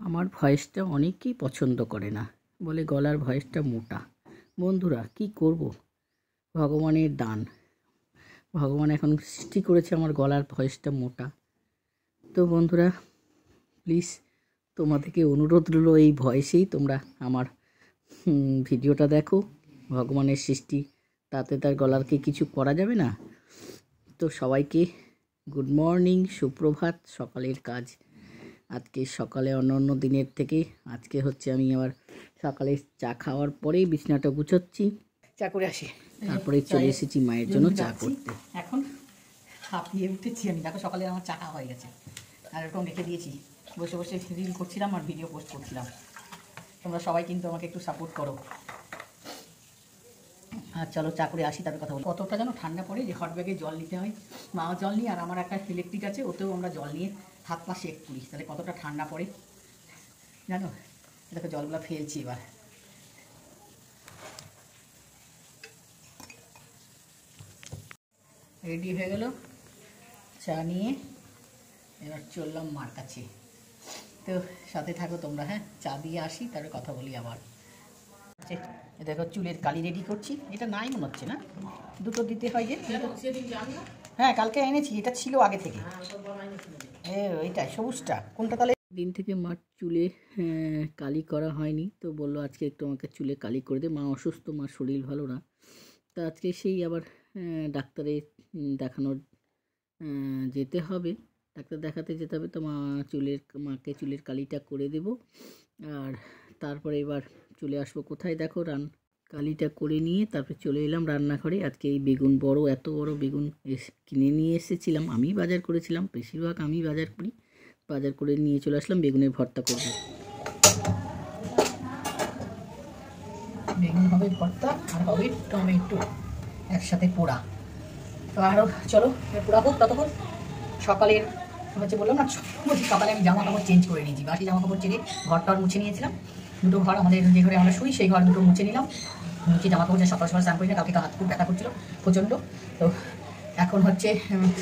আমার ভয়েসটা অনেকেই পছন্দ করে না, বলে গলার ভয়েসটা মোটা। বন্ধুরা কি করব, ভগবানের দান। ভগবান এখন সৃষ্টি করেছে আমার গলার ভয়েসটা মোটা। তো বন্ধুরা প্লিজ তোমাদেরকে অনুরোধ রইল, এই ভয়েসেই তোমরা আমার ভিডিওটা দেখো। ভগবানের সৃষ্টি, তাতে তার গলারকে কিছু করা যাবে না। তো সবাইকে গুড মর্নিং, সুপ্রভাত, সকালের কাজ। আজকে সকালে অন্য দিনের থেকে আজকে হচ্ছে আমি আবার সকালে চা খাওয়ার পরেই বিছানাটা গুছোচ্ছি, চা করে আসি, তারপরে চলে এসেছি মায়ের জন্য চা করতে। এখন হাঁপিয়ে উঠেছি আমি, দেখো সকালে আমার চা খাওয়া হয়ে গেছে আর এরকম রেখে দিয়েছি। বসে বসে রিল করছিলাম আর ভিডিও পোস্ট করছিলাম। তোমরা সবাই কিন্তু আমাকে একটু সাপোর্ট করো। আর চলো চা করে আসি, তারপরে কথা বলবো। কতটা যেন ঠান্ডা পড়ে যে হট ব্যাগে জল নিতে হয়। মাও জল নিই আর আমার একটা ইলেকট্রিক আছে, ওতেও আমরা জল নিয়ে হাত পা সেঁক করি, তাহলে কতটা ঠান্ডা পড়ে জানো। দেখো জলগুলো ফেলছি এবার। রেডি হয়ে গেল চা নিয়ে, এবার চললাম মার কাছে। তো সাথে থাকো তোমরা, হ্যাঁ চা দিয়ে আসি তারপরে কথা বলি আবার। দেখো চুলের কালি রেডি করছি, এটা নাই মনে হচ্ছে না, দুটো দিতে হয় যে। হ্যাঁ কালকে এনেছি, এটা ছিল আগে থেকে, এইটাই সবুজটা। কোনটা তাহলে? দিন থেকে মার চুলে কালি করা হয়নি, তো বললো আজকে একটু আমাকে চুলে কালি করে দে। মা অসুস্থ, মার শরীর ভালো না, তা আজকে সেই আবার ডাক্তারে দেখানোর যেতে হবে, ডাক্তার দেখাতে যেতে হবে। তো মাকে চুলের কালিটা করে দেব, আর তারপরে এবার চলে আসবো কোথায় দেখো, কালিটা করে নিয়ে তারপরে চলে এলাম রান্নাঘরে। আজকে এই বেগুন এত বড় বেগুন কিনে নিয়ে এসেছিলাম, আমি বাজার করেছিলাম, বেশিরভাগ আমি বাজার করি। বাজার করে নিয়ে চলে আসলাম, বেগুনের ভর্তা করব। বেগুন হবে ভর্তা আর হবে টমেটো একসাথে পোড়া। তো আরও চলো পোড়া হোক ততক্ষণ। সকালের হচ্ছে বললাম না, সকালে আমি জামা কাপড় চেঞ্জ করে নিয়েছি, বাকি জামা কাপড় ছেড়ে ঘরটা মুছে নিয়েছিলাম। দুটো ঘর, আমাদের যে ঘরে আমরা শুই সেই ঘর দুটো মুছে নিলাম। মুছে জামা কাপড় সকাল সকাল স্নান করি না, কালকে হাত খুব ব্যথা করছিল প্রচণ্ড। তো এখন হচ্ছে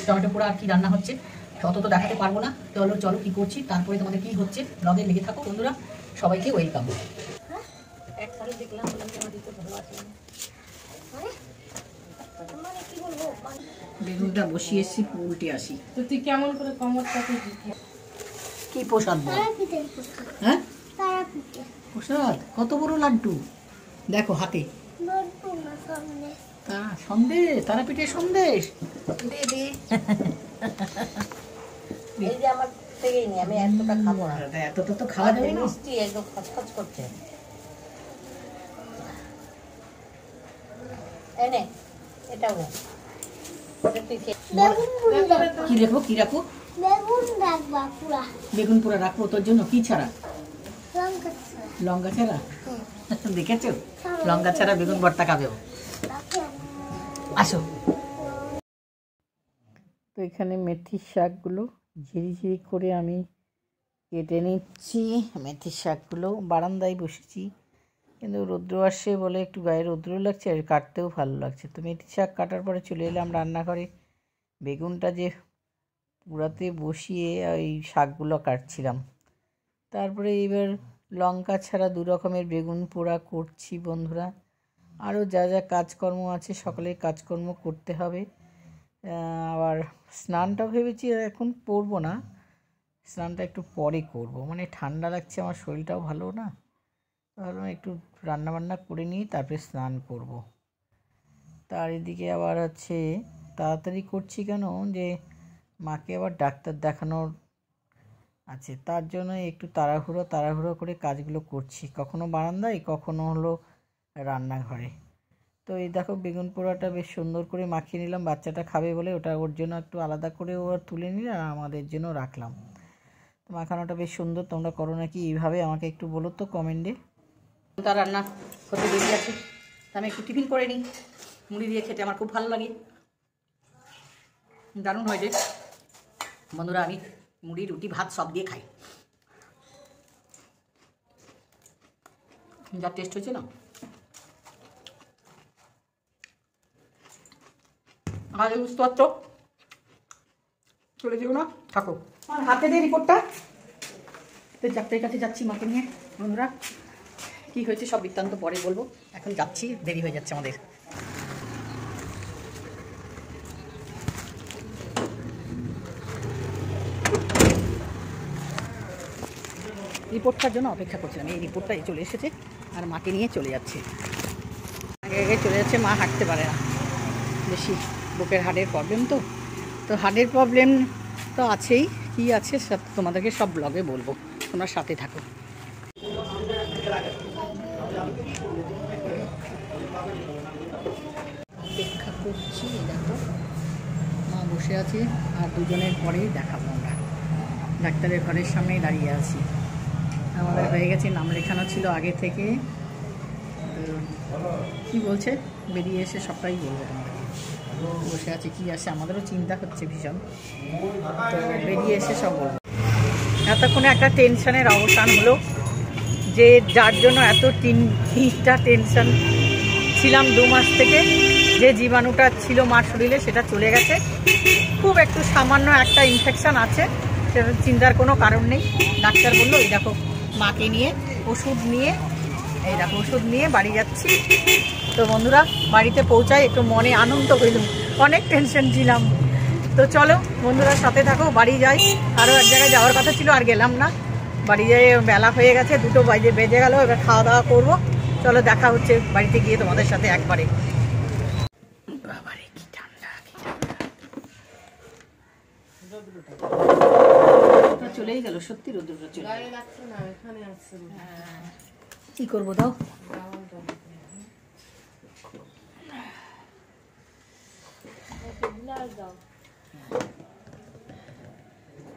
টমেটো পোড়া আর কি রান্না হচ্ছে, অত তো দেখাতে পারবো না। তো চলো কী করছি, তারপরে তোমাদের কী হচ্ছে ব্লগে লেগে থাকো বন্ধুরা। সবাইকে ওয়েলকাম। বেগুনটা বসিয়ে এসেছি, উল্টে আসি। তো তুই কেমন করে কমরটাকে কি প্রসাদ বল? হ্যাঁ প্রসাদ, কত বড় লাড্ডু দেখো হাতে। সন্দেশ, তারাপীঠের সন্দেশ দে দে। এই যে আমার থেকেই নি, আমি এতটা খাবো না। এতটা তো খাওয়া যাবে না, মিষ্টি একদম খচখচ করছে। এনে এটাও কি রাখবো, কি রাখবো? বেগুন পোড়া রাখবো তোর জন্য। কি ছাড়া? লঙ্কা ছাড়া। দেখেছো লঙ্কা ছাড়া বেগুন ভর্তা খাবে। আসো। তো এখানে মেথির শাকগুলো ঝিরি করে আমি কেটে নিচ্ছি। মেথির শাকগুলো বারান্দায় বসেছি, কিন্তু রৌদ্র আসছে বলে একটু গায়ে রৌদ্র লাগছে আর কাটতেও ভালো লাগছে। তো মেথি শাক কাটার পরে চলে এলাম রান্নাঘরে। বেগুনটা যে পুরাতে বসিয়ে ওই শাকগুলো কাটছিলাম। তারপরে এবার লঙ্কা ছাড়া 2 রকমের বেগুন পোড়া করছি বন্ধুরা। আরও যা যা কাজকর্ম আছে সকালের কাজকর্ম করতে হবে। আবার স্নানটা ভেবেছি এখন করবো না, স্নানটা একটু পরে করব, মানে ঠান্ডা লাগছে, আমার শরীরটাও ভালো না। ভাবলাম একটু রান্নাবান্না করে নিয়ে তারপরে স্নান করব। তার এদিকে আবার হচ্ছে তাড়াতাড়ি করছি কেন, যে মাকে আবার ডাক্তার দেখানোর আছে, তার জন্য একটু তাড়াহুড়ো করে কাজগুলো করছি, কখনো বারান্দায় কখনো হলো রান্নাঘরে। তো এই দেখো বেগুন পোড়াটা বেশ সুন্দর করে মাখিয়ে নিলাম, বাচ্চাটা খাবে বলে ওটা ওর জন্য একটু আলাদা করে ও তুলে নিলাম আর আমাদের জন্য রাখলাম। তো মাখানোটা বেশ সুন্দর। তোমরা করো নাকি এইভাবে আমাকে একটু বলো তো কমেন্টে। তার রান্না হতে দেরি আছে, আমি একটু টিফিন করে নিই। মুড়ি দিয়ে খেতে আমার খুব ভালো লাগে, দারুণ হয় যে বন্ধুরা। আমি মুড়ি রুটি ভাত সব দিয়ে খাই, যা টেস্ট হয়েছে না। আর বুঝতে পারছো, চলে যেও না, থাকো। আমার হাতে দিয়ে রিপোর্টটা। তো ডাক্তারের কাছে যাচ্ছি মাকে নিয়ে। বন্ধুরা কী হয়েছে সব বৃত্তান্ত পরে বলবো, এখন যাচ্ছি, দেরি হয়ে যাচ্ছে আমাদের। রিপোর্টটার জন্য অপেক্ষা করছিলাম, এই রিপোর্টটাই চলে এসেছে আর মাকে নিয়ে চলে যাচ্ছে। আগে আগে চলে যাচ্ছে, মা হাঁটতে পারে না বেশি, বুকের হাড়ের প্রবলেম। তো হাড়ের প্রবলেম তো আছেই, কি আছে সব তোমাদেরকে সব ব্লগে বলবো, তোমরা সাথে থাকো। অপেক্ষা করছি, দেখো মা বসে আছে আর দুজনের পরেই দেখাবো। আমরা ডাক্তারের ঘরের সামনেই দাঁড়িয়ে আছি, আমাদের হয়ে গেছে, নাম লেখানো ছিল আগে থেকে। কি বলছে বেরিয়ে এসে সবটাই বলবো তোমাদেরকে। বসে আছে, কি আসে আমাদেরও চিন্তা হচ্ছে ভীষণ, তো বেরিয়ে এসে সব বলবো। এতক্ষণে একটা টেনশনের অবসান হলো, যে যার জন্য এত তিনটা টেনশন ছিলাম 2 মাস থেকে, যে জীবাণুটা ছিল মার শরীরে সেটা চলে গেছে। খুব একটু সামান্য একটা ইনফেকশান আছে, সেটা চিন্তার কোনো কারণ নেই। ডাক্তার বললো এই দেখো মাকে নিয়ে ওষুধ নিয়ে, এই দেখো ওষুধ নিয়ে বাড়ি যাচ্ছি। তো বন্ধুরা বাড়িতে পৌঁছাই একটু মনে আনন্দ হইল, অনেক টেনশন ছিলাম। তো চলো বন্ধুরা সাথে থাকো, বাড়ি যাই। আরও এক জায়গায় যাওয়ার কথা ছিল, আর গেলাম না। বাড়ি যাই, বেলা হয়ে গেছে, 2টো বেজে গেল, এবার খাওয়া দাওয়া করবো। চলো দেখা হচ্ছে বাড়িতে গিয়ে তোমাদের সাথে একবারে। বাবারে কি ঠান্ডা, কি ঠান্ডা, চলেই গেল সত্যি, রোদ্রটা চলে কি করবো দাও।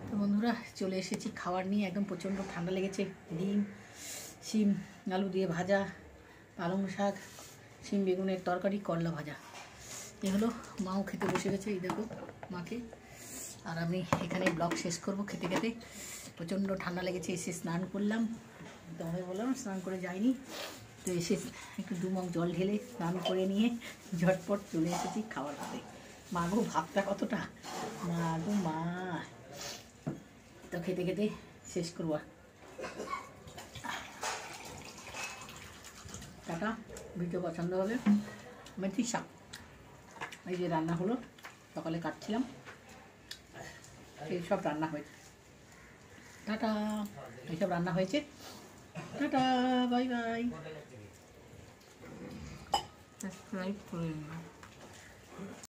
তো বন্ধুরা চলে এসেছি খাবার নিয়ে, একদম প্রচণ্ড ঠান্ডা লেগেছে। ডিম, শিম আলু দিয়ে ভাজা, পালং শাক, শিম বেগুনের তরকারি, করলা ভাজা, এ হলো। মাও খেতে বসে গেছে, এই দেখো মাকে। আর আমি এখানে ব্লগ শেষ করব খেতে খেতে। প্রচণ্ড ঠান্ডা লেগেছে, এসে স্নান করলাম, তোমাদের বললাম স্নান করে যাইনি, তো এসে একটু 2 মগ জল ঢেলে স্নান করে নিয়ে ঝটপট চলে এসেছি খাবার খেতে। মা গো ভাতটা কতটা, মা গো মা। তো খেতে খেতে শেষ করবো। টাটা, ভিডিও পছন্দ হলে মেথি শাক এই যে রান্না হলো, সকালে কাটছিলাম, এইসব রান্না হয়েছে। টাটা, এইসব রান্না হয়েছে। Tata, bye bye. সাবস্ক্রাইব করে